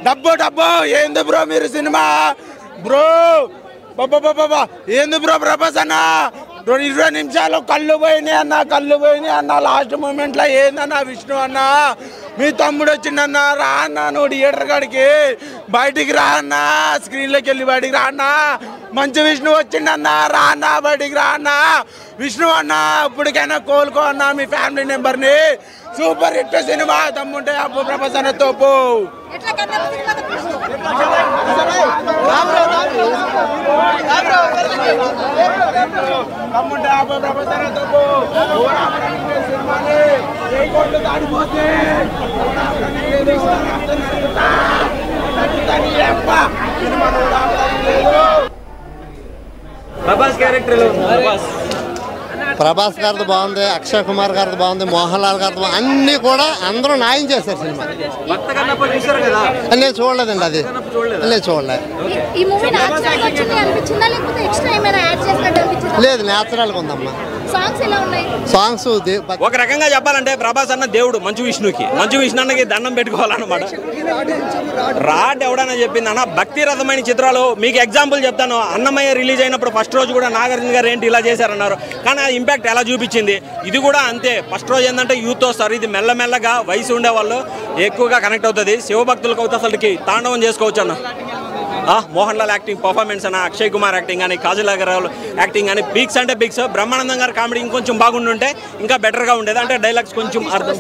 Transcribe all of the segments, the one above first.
డబ్బు డబ్బు ఏంది బ్రో మీరు సినిమా బ్రో బాబా ఏంది బ్రో ప్రభాస్ అన్న 20 నిమిషాలు కళ్ళు పోయినాయి అన్న లాస్ట్ మూమెంట్లో ఏందన్నా విష్ణు అన్న మీ తమ్ముడు వచ్చిండన్నా రా అన్న నువ్వు థియేటర్ కాడికి బయటికి రా అన్న స్క్రీన్లోకి వెళ్ళి బయటికి రా అన్న మంచి విష్ణు వచ్చిండన్నా రా అన్న బయటికి రా అన్న విష్ణు అన్న ఇప్పటికైనా కోలుకో అన్న మీ ఫ్యామిలీ మెంబర్ని సూపర్ హిట్ సినిమా తమ్ముంటే అప్పు ప్రభాస్ అన్న తోపు తమ్ముంటే అప్పు ప్రభాస్ అన్న తోపు ప్రభాస్ క్యారెక్టర్ ప్రభాస్ గారిది బాగుంది, అక్షయ్ కుమార్ గారిది బాగుంది, మోహన్ లాల్ గారిది బాగుంది, అన్నీ కూడా అందరూ న్యాయం చేశారు సినిమా. నేను చూడలేదండి, అది నేను చూడలేదు. లేదు న్యాచురల్గా ఉందమ్మా. సాంగ్స్ ఒక రకంగా చెప్పాలంటే ప్రభాస్ అన్న దేవుడు మంచు విష్ణు అన్నకి దండం పెట్టుకోవాలన్నమాట. రాడ్ ఎవడన్నా చెప్పింది అన్న భక్తి రథమైన చిత్రాలు మీకు ఎగ్జాంపుల్ చెప్తాను. అన్నమయ్య రిలీజ్ అయినప్పుడు ఫస్ట్ రోజు కూడా నాగార్జున గారు ఏంటి ఇలా చేశారన్నారు, కానీ ఆ ఇంపాక్ట్ ఎలా చూపించింది. ఇది కూడా అంతే. ఫస్ట్ రోజు ఏంటంటే యూత్ వస్తారు, ఇది మెల్లమెల్లగా వయసు ఉండే వాళ్ళు ఎక్కువగా కనెక్ట్ అవుతుంది. శివభక్తులకు అవుతా అసలుకి తాండవం చేసుకోవచ్చు అన్న. మోహన్ లాల్ యాక్టింగ్ పర్ఫార్మెన్స్ అన్న, అక్షయ్ కుమార్ యాక్టింగ్ కానీ, కాజల్ అగర్వాల్ యాక్టింగ్ కానీ బిగ్స్ అంటే బిగ్స్. బ్రహ్మానందం గారు కామెడీ ఇంకొంచెం బాగుండుంటే ఇంకా బెటర్గా ఉండేది. అంటే డైలాగ్స్ కొంచెం అర్థం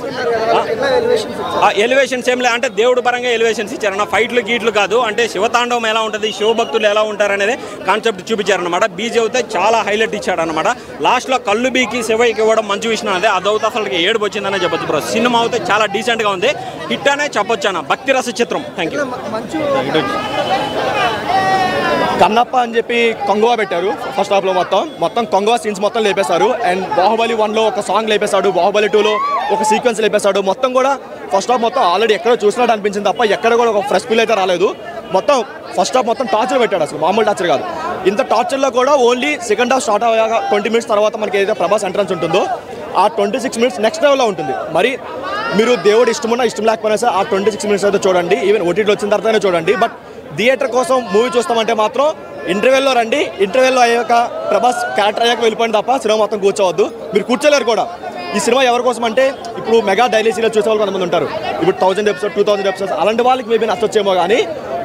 ఎలివేషన్స్ ఏం లేదు, అంటే దేవుడు పరంగా ఎలివేషన్స్ ఇచ్చారన్న. ఫైట్లు గీట్లు కాదు, అంటే శివతాండవం ఎలా ఉంటుంది, శివభక్తులు ఎలా ఉంటారనేది కాన్సెప్ట్ చూపించారనమాట. బీజీ అయితే చాలా హైలైట్ ఇచ్చాడనమాట. లాస్ట్లో కళ్ళు బీకి శివయ్యకి ఇవ్వడం మంచి విషయం. అదే అదవుతే అసలు ఏడుపు వచ్చిందనే చెప్పొచ్చు బ్రో. సినిమా అయితే చాలా డీసెంట్గా ఉంది, హిట్ అనే చెప్పొచ్చు అన్న. భక్తి రస చిత్రం. Thank you. కన్నప్ప అని చెప్పి కొంగవా పెట్టారు. ఫస్ట్ హాఫ్లో మొత్తం కొంగవా సీన్స్ మొత్తం లేపేశారు. అండ్ బాహుబలి 1లో ఒక సాంగ్ లేపేశాడు, బాహుబలి 2లో ఒక సీక్వెన్స్ లేపేశాడు. మొత్తం కూడా ఫస్ట్ హాఫ్ మొత్తం ఆల్రెడీ ఎక్కడో చూసినట్టు అనిపించింది తప్ప ఎక్కడ కూడా ఒక ఫ్రెష్ ఫీల్ అయితే రాలేదు. మొత్తం ఫస్ట్ హాఫ్ మొత్తం టార్చర్ పెట్టాడు, అసలు మామూలు టార్చర్ కాదు. ఇంత టార్చర్లో కూడా ఓన్లీ సెకండ్ హాఫ్ స్టార్ట్ అయ్యాక 20 మినిట్స్ తర్వాత మనకి ఏదైతే ప్రభాస్ ఎంట్రన్స్ ఉంటుందో ఆ 26 మినిట్స్ నెక్స్ట్ లెవెల్లో ఉంటుంది. మరి మీరు దేవుడు ఇష్టమున్నా ఇష్టం లేకపోయినా సార్ ఆ 26 మినిట్స్ అయితే చూడండి. ఈవెన్ ఓటీటీలో వచ్చిన తర్వాతనే చూడండి. బట్ థియేటర్ కోసం మూవీ చూస్తామంటే మాత్రం ఇంటర్వెల్లో రండి. ఇంటర్వెల్లో అయ్యాక ప్రభాస్ క్యారెక్టర్ అయ్యాక వెళ్ళిపోయింది తప్ప సినిమా మొత్తం కూర్చోవద్దు. మీరు కూర్చోలేరు కూడా. ఈ సినిమా ఎవరి కోసం అంటే ఇప్పుడు మెగా డైలీ సీరియల్ చూసే వాళ్ళు కొంతమంది ఉంటారు. ఇప్పుడు 1000 ఎపిసోడ్ 2000 ఎపిసోడ్స్ అలాంటి వాళ్ళకి మేబీ నచ్చొచ్చేమో, కానీ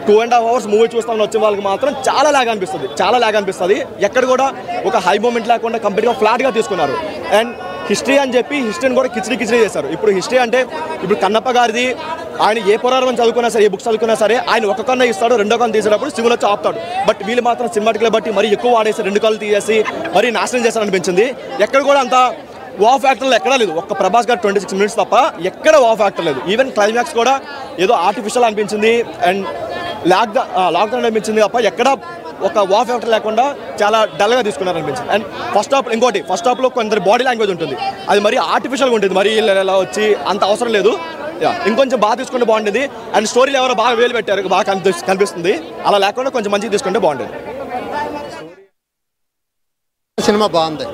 2.5 hours మూవీ చూస్తామని వచ్చే వాళ్ళకి మాత్రం చాలా లాగ్ అనిపిస్తుంది. ఎక్కడ కూడా ఒక హై మూమెంట్ లేకుండా కంప్లీట్గా ఫ్లాట్గా తీసుకున్నారు. అండ్ హిస్టరీ అని చెప్పి హిస్టరీని కూడా కిచిడి చేశారు. ఇప్పుడు హిస్టరీ అంటే ఇప్పుడు కన్నప్ప గారిది ఆయన ఏ పురాణం చదువుకున్నా సరే, ఏ బుక్స్ చదువుకున్నా సరే ఆయన ఒక కన్ను ఇస్తాడు, రెండో కన్ను తీసేటప్పుడు శివులు వచ్చి ఆపుతాడు. బట్ వీళ్ళు మాత్రం సినిమాటిక్లో బట్టి మరీ ఎక్కువ వాడేసి 2 కళ్ళు తీసేసి మరీ నాశనం చేశారనిపించింది. ఎక్కడ కూడా అంత వా ఫ్యాక్టర్లు ఎక్కడా లేదు. ఒక్క ప్రభాస్ గారు 26 మినిట్స్ తప్ప ఎక్కడ వా ఫ్యాక్టర్ లేదు. ఈవెన్ క్లైమాక్స్ కూడా ఏదో ఆర్టిఫిషియల్ అనిపించింది అండ్ లాక్డౌన్ అనిపించింది తప్ప ఎక్కడ ఒక వా ఫ్యాక్టర్ లేకుండా చాలా డల్గా తీసుకున్నారనిపించింది. అండ్ ఫస్ట్ హాఫ్లో కొందరి బాడీ లాంగ్వేజ్ ఉంటుంది, అది మరీ ఆర్టిఫిషియల్గా ఉంటుంది. మరీ ఇలా వచ్చి అంత అవసరం లేదు. ఇంకొంచెం బాగా తీసుకుంటే బాగుండేది. అండ్ స్టోరీలు ఎవరో బాగా వేలు పెట్టారు, బాగా కనిపిస్తుంది. అలా లేకుండా కొంచెం మంచిగా తీసుకుంటే బాగుండేది. సినిమా బాగుంది.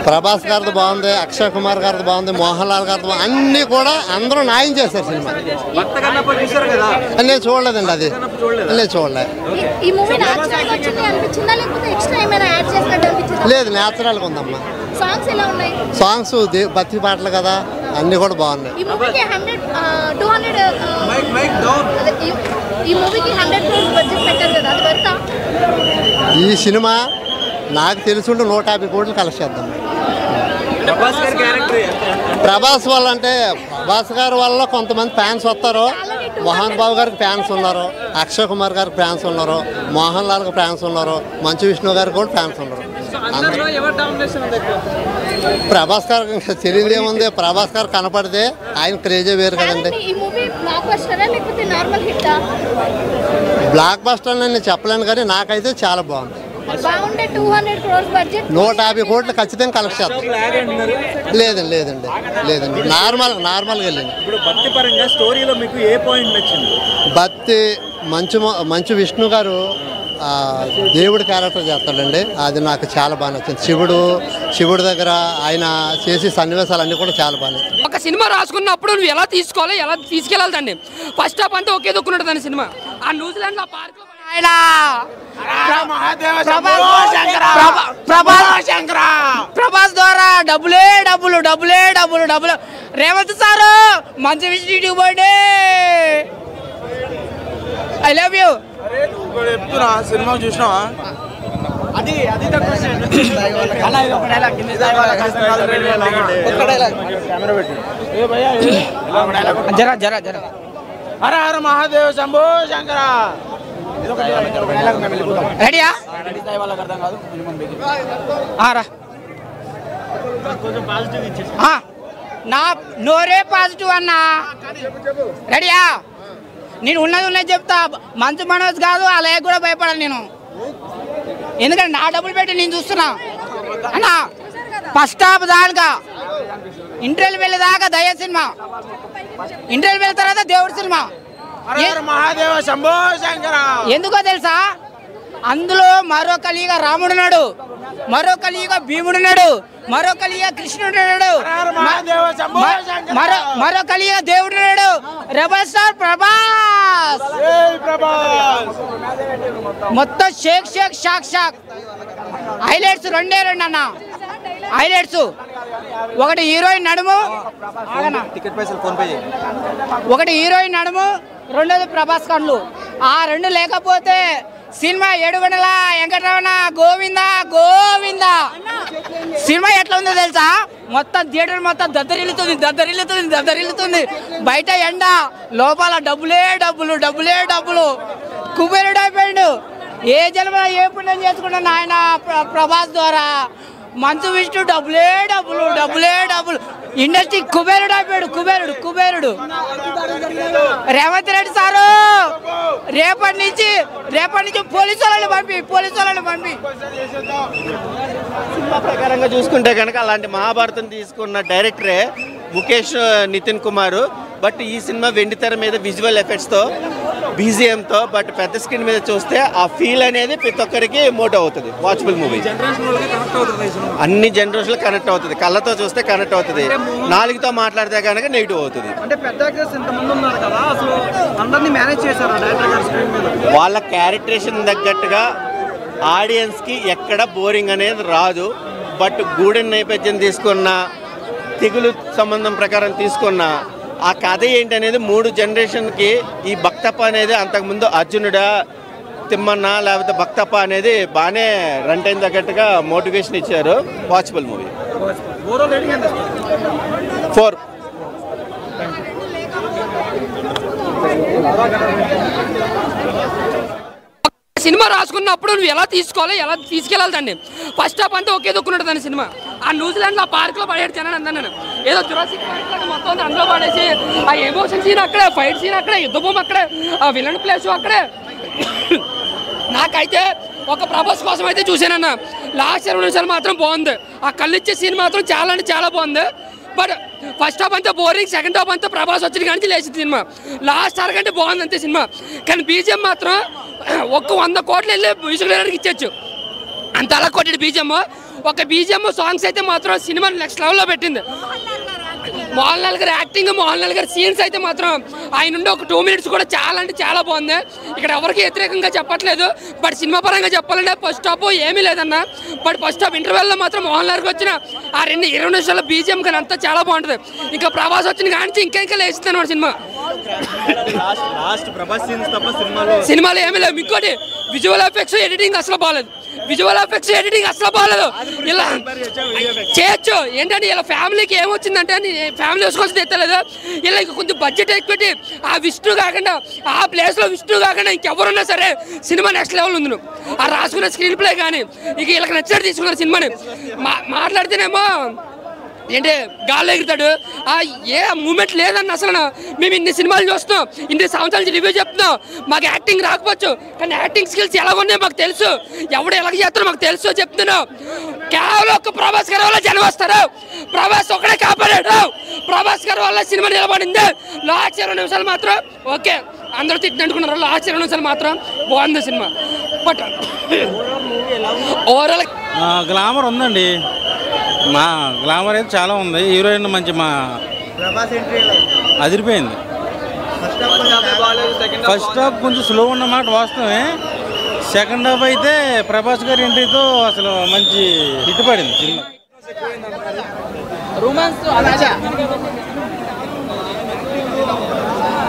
ప్రభాస్ గారిది బాగుంది, అక్షయ్ కుమార్ గారిది బాగుంది, మోహన్ లాల్ గారిది బాగుంది, అన్నీ కూడా అందరూ న్యాయం చేశారు సినిమా. నేను చూడలేదండి, అది నేను చూడలేదు. లేదు న్యాచురల్గా ఉందమ్మా. సాంగ్స్ భక్తి పాటలు కదా, అన్నీ కూడా బాగున్నాయి. ఈ సినిమా నాకు తెలుసుంటే 150 కోట్లు కలెక్ట్ చేద్దాం. ప్రభాస్ వల్ల అంటే ప్రభాస్ గారి వల్ల కొంతమంది ఫ్యాన్స్ వస్తారు. మోహన్ బాబు గారికి ఫ్యాన్స్ ఉన్నారు, అక్షయ్ కుమార్ గారికి ఫ్యాన్స్ ఉన్నారు, మోహన్ లాల్కి ఫ్యాన్స్ ఉన్నారు, మంచు విష్ణు గారికి కూడా ఫ్యాన్స్ ఉన్నారు. ప్రభాస్ గారు తెలియదు ఏముంది, ప్రభాస్ గారు కనపడితే ఆయన క్రేజే వేరు కదండి. బ్లాక్ బస్టర్ నేను చెప్పలేను, కానీ నాకైతే చాలా బాగుంది. 150 కోట్లు ఖచ్చితంగా కలెక్ట్ చేస్తాం. లేదండి నార్మల్గా వెళ్ళింది. భక్తి మంచు విష్ణు గారు దేవుడి క్యారెక్టర్ చేస్తాడండి. అది నాకు చాలా బాగా నచ్చింది. శివుడు దగ్గర ఆయన చేసే సన్నివేశాలన్నీ కూడా చాలా బాగా నచ్చింది. ఒక సినిమా రాసుకున్నప్పుడు నువ్వు ఎలా తీసుకోవాలి, ఎలా తీసుకెళ్ళాలండి. ఫస్ట్ హాఫ్ అంటే ఒకే దొక్కున్నట్టు దాని సినిమా. ఆ న్యూజిలాండ్ లో పార్క్ ఆయన ప్రభాస్ ద్వారా డబ్బులే డబ్బులు డబ్బులే డబ్బులు డబ్బులు. రేవంత్ సారు మంచి విషయం బర్త్డే, ఐ లవ్ యూ. చెప్తున్నా సినిమా చూసినావా? జరా జరా జరా హర హర మహాదేవ శంభో శంకర. రెడీయా? నా నోరే పాజిటివ్ అన్నా. రెడీయా? నేను ఉన్నది చెప్తా. మంచు మనోజ్ కాదు, అలాగే కూడా భయపడాను నేను. ఎందుకంటే నా డబ్బులు పెట్టి నేను చూస్తున్నా అన్నా. ఫస్ట్ హాఫ్ దానిగా ఇంటర్వ్యూ వెళ్ళేదాకా దయ సినిమా, ఇంటర్వ్యూ వెళ్ళిన తర్వాత దేవుడి సినిమా. మహాదేవ శంభో శంకర. ఎందుకో తెలుసా? అందులో మరో కలియుగ రాముడున్నాడు, మరో కలియుగ భీముడున్నాడు, మరో కలియుగ కృష్ణుడున్నాడు, మరో కలియుగ దేవుడున్నాడు. Rebel star Prabhas. మొత్తం shake shake shock shock. Highlights రెండే అన్న. హైలైట్స్ ఒకటి హీరోయిన్ నడుము, ఒకటి హీరోయిన్ నడుము, రెండోది ప్రభాస్ కళ్ళు. ఆ రెండు లేకపోతే సినిమా ఏడుగొండల వెంకటరమణ గోవింద గోవింద. సినిమా ఎట్లా ఉందో తెలుసా? మొత్తం థియేటర్ మొత్తం దద్దరిల్లుతుంది. బయట ఎండ, లోపల డబ్బులే డబ్బులు డబ్బులే డబ్బులు. కుబేరుడు అయిపోయాడు. ఏ జన్మ ఏ పుణ్యం చేసుకున్నాను ఆయన ప్రభాస్ ద్వారా. మంచు విష్ణు డబ్బులే డబ్బులు డబ్బులే డబ్బులు. ఇండస్ట్రీ కుబేరుడు అయిపోయాడు. కుబేరుడు. రేవంత్ రెడ్డి సారు రేపటి నుంచి పోలీసు వాళ్ళని పంపి. సినిమా ప్రకారంగా చూసుకుంటే కనుక అలాంటి మహాభారతం తీసుకున్న డైరెక్టరే ముఖేష్ నితిన్ కుమార్. బట్ ఈ సినిమా వెండితెర మీద విజువల్ ఎఫెక్ట్స్తో, బీజిఎంతో, బట్ పెద్ద స్క్రీన్ మీద చూస్తే ఆ ఫీల్ అనేది ప్రతి ఒక్కరికి మోటో అవుతుంది. Watchable movie. అన్ని జనరేషన్లు కనెక్ట్ అవుతుంది. కళ్ళతో చూస్తే కనెక్ట్ అవుతుంది, నాలుగుతో మాట్లాడితే కనుక నెగిటివ్ అవుతుంది. వాళ్ళ క్యారెక్టరేషన్ తగ్గట్టుగా ఆడియన్స్కి ఎక్కడ బోరింగ్ అనేది రాదు. బట్ గూడెన్ నేపథ్యం తీసుకున్న, తెగులు సంబంధం ప్రకారం తీసుకున్న ఆ కథ ఏంటనేది 3 జనరేషన్కి ఈ భక్తప్ప అనేది, అంతకుముందు అర్జునుడా తిమ్మన్న లేకపోతే భక్తప్ప అనేది బాగానే రన్ టైం తగ్గట్టుగా మోటివేషన్ ఇచ్చారు. Watchable movie. 4. సినిమా రాసుకున్నప్పుడు నువ్వు ఎలా తీసుకోవాలి, ఎలా తీసుకెళ్ళాలండి. ఫస్ట్ హాఫ్ అంటే ఒకే దొక్కున్నట్టు దాని సినిమా. ఆ న్యూజిలాండ్ లో పార్క్ లో పడేడు తిన్నాను అందా. నేను ఏదో జురాసిక్ పార్క్ లాగా మొత్తం అందులో పడేసి ఆ ఎమోషన్ సీన్ అక్కడే, ఫైట్ సీన్ అక్కడే, యుద్ధ భూమి అక్కడే, ఆ విలన్ ప్లేస్ అక్కడే. నాకైతే ఒక ప్రభాస్ కోసం అయితే చూసానన్న. లాస్ట్ 20 నిమిషాలు మాత్రం బాగుంది. ఆ కళ్ళు ఇచ్చే సీన్ మాత్రం చాలా అంటే చాలా బాగుంది. బట్ ఫస్ట్ హాఫ్ అంతా బోరింగ్, సెకండ్ హాఫ్ అంతా ప్రభాస్ వచ్చిన కానీ లేచింది సినిమా. లాస్ట్ అరగంట బాగుంది అంతే సినిమా. కానీ బీజిఎం మాత్రం ఒక్క 100 కోట్లు వెళ్ళి మ్యూజిక్ డైరెక్టర్కి ఇచ్చచ్చు. అంత అలా కొట్టాడు బీజిఎం. ఒక బీజిఎం సాంగ్స్ అయితే మాత్రం సినిమా నెక్స్ట్ లెవెల్లో పెట్టింది. మోహన్ లాల్ గారి యాక్టింగ్, మోహన్ లాల్ గారి సీన్స్ అయితే మాత్రం ఆయన నుండి ఒక 2 మినిట్స్ కూడా చాలా అంటే చాలా బాగుంది. ఇక్కడ ఎవరికి వ్యతిరేకంగా చెప్పట్లేదు. బట్ సినిమా పరంగా చెప్పాలంటే ఫస్ట్ హాఫ్ ఏమీ లేదన్న. బట్ ఫస్ట్ హాఫ్ ఇంటర్వెల్లో మాత్రం మోహన్ లాల్కి వచ్చిన ఆ 20 నిమిషాల బీజిఎం కానీ అంతా చాలా బాగుంటుంది. ఇంకా ప్రభాస్ వచ్చిన కానీ ఇంకా లేస్తుంది అన్నమాట సినిమా. సినిమాలో ఏమీ లేవు. ఇంకోటి విజువల్ ఎఫెక్ట్స్, ఎడిటింగ్ అసలు బాగాలేదు. ఇలా చేయొచ్చు ఏంటంటే ఇలా ఫ్యామిలీకి ఏమొచ్చిందంటే ఫ్యామిలీ వేసుకొచ్చి తెచ్చలేదు. ఇలా ఇంక కొంచెం బడ్జెట్ ఎక్కువ ఆ విష్ణు కాకుండా, ఆ ప్లేస్లో విష్ణు కాకుండా ఇంకెవరున్నా సరే సినిమా నెక్స్ట్ లెవెల్ ఉంది. ఆ రాసుకున్న స్క్రీన్ ప్లే కానీ ఇక వీళ్ళకి నచ్చినట్టు తీసుకున్నారు సినిమాని. మాట్లాడితేనేమో ఏంటి గాల్లో ఎగురుతాడు. ఏ మూమెంట్ లేదన్న. అసలు మేము ఇన్ని సినిమాలు చూస్తున్నాం, ఇన్ని సంవత్సరాల రివ్యూ చెప్తున్నాం. మాకు యాక్టింగ్ రాకపోవచ్చు, కానీ యాక్టింగ్ స్కిల్స్ ఎలా ఉన్నాయో మాకు తెలుసు. ఎవడు ఎలాగ చేస్తారో మాకు తెలుసు చెప్తున్నాం. కేవలం ఒక ప్రభాస్ గారి వల్ల జనం వస్తారు. ప్రభాస్ ఒకడే కాపాడాడు. ప్రభాస్ గారి వల్ల సినిమా నిలబడింది. లాస్ట్ 20 నిమిషాలు మాత్రం ఓకే అందరూ తిట్టినట్టుకున్నారు. లాస్ట్ 20 నిమిషాలు మాత్రం బాగుంది సినిమా. బట్ ఓవరాల్ గ్లామర్ ఉందండి, మా గ్లామర్ అయితే చాలా ఉంది. హీరోయిన్ మంచి మా అదిరిపోయింది. ఫస్ట్ హాఫ్ కొంచెం స్లో ఉన్నమాట వాస్తవమే. సెకండ్ హాఫ్ అయితే ప్రభాస్ గారి ఎంట్రీతో అసలు మంచి హిట్ పడింది సినిమా.